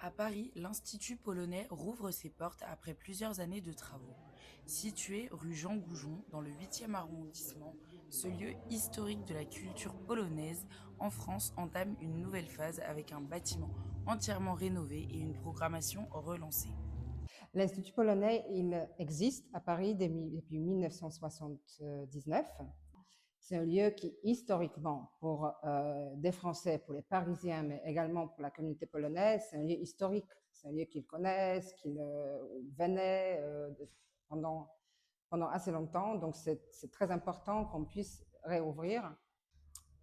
À Paris, l'Institut polonais rouvre ses portes après plusieurs années de travaux. Situé rue Jean Goujon, dans le 8e arrondissement, ce lieu historique de la culture polonaise en France entame une nouvelle phase avec un bâtiment entièrement rénové et une programmation relancée. L'Institut polonais, il existe à Paris depuis 1979. C'est un lieu qui, historiquement, pour des Français, pour les Parisiens, mais également pour la communauté polonaise, c'est un lieu historique. C'est un lieu qu'ils connaissent, qu'ils venaient pendant, pendant assez longtemps. Donc, c'est très important qu'on puisse réouvrir.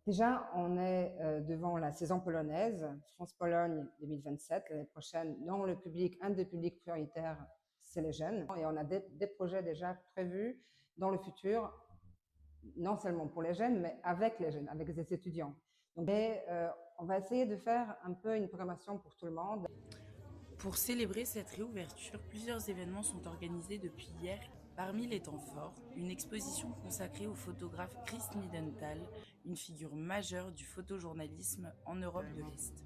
Déjà, on est devant la saison polonaise, France-Pologne 2027, l'année prochaine, dont le public, un des publics prioritaires, c'est les jeunes. Et on a des projets déjà prévus dans le futur, non seulement pour les jeunes, mais avec les jeunes, avec les étudiants. Donc, on va essayer de faire un peu une programmation pour tout le monde. Pour célébrer cette réouverture, plusieurs événements sont organisés depuis hier. Parmi les temps forts, une exposition consacrée au photographe Chris Midenthal, une figure majeure du photojournalisme en Europe de l'Est.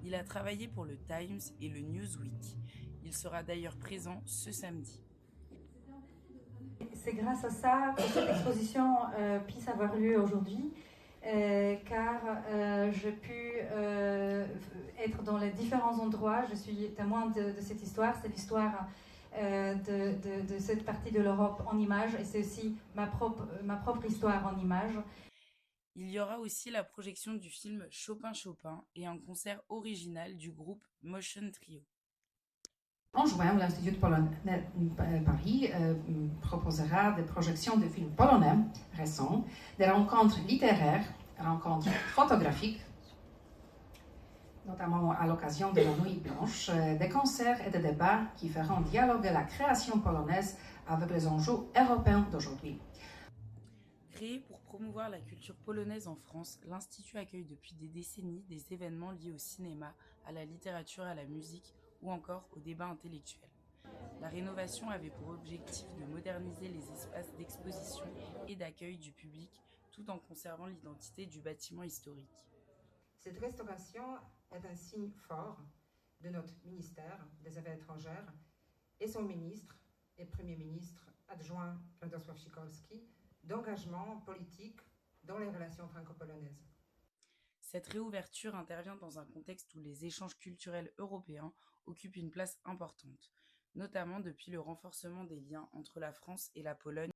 Il a travaillé pour le Times et le Newsweek. Il sera d'ailleurs présent ce samedi. C'est grâce à ça que cette exposition puisse avoir lieu aujourd'hui, car j'ai pu être dans les différents endroits. Je suis témoin de cette histoire. C'est l'histoire de cette partie de l'Europe en images, et c'est aussi ma propre histoire en images. Il y aura aussi la projection du film Chopin Chopin et un concert original du groupe Motion Trio. En juin, l'Institut polonais Paris proposera des projections de films polonais récents, des rencontres littéraires, rencontres photographiques, notamment à l'occasion de la Nuit Blanche, des concerts et des débats qui feront dialoguer la création polonaise avec les enjeux européens d'aujourd'hui. Créé pour promouvoir la culture polonaise en France, l'Institut accueille depuis des décennies des événements liés au cinéma, à la littérature, à la musique ou encore au débat intellectuel. La rénovation avait pour objectif de moderniser les espaces d'exposition et d'accueil du public tout en conservant l'identité du bâtiment historique. Cette restauration est un signe fort de notre ministère des Affaires étrangères et son ministre et Premier ministre adjoint Radosław Sikorski d'engagement politique dans les relations franco-polonaises. Cette réouverture intervient dans un contexte où les échanges culturels européens occupent une place importante, notamment depuis le renforcement des liens entre la France et la Pologne.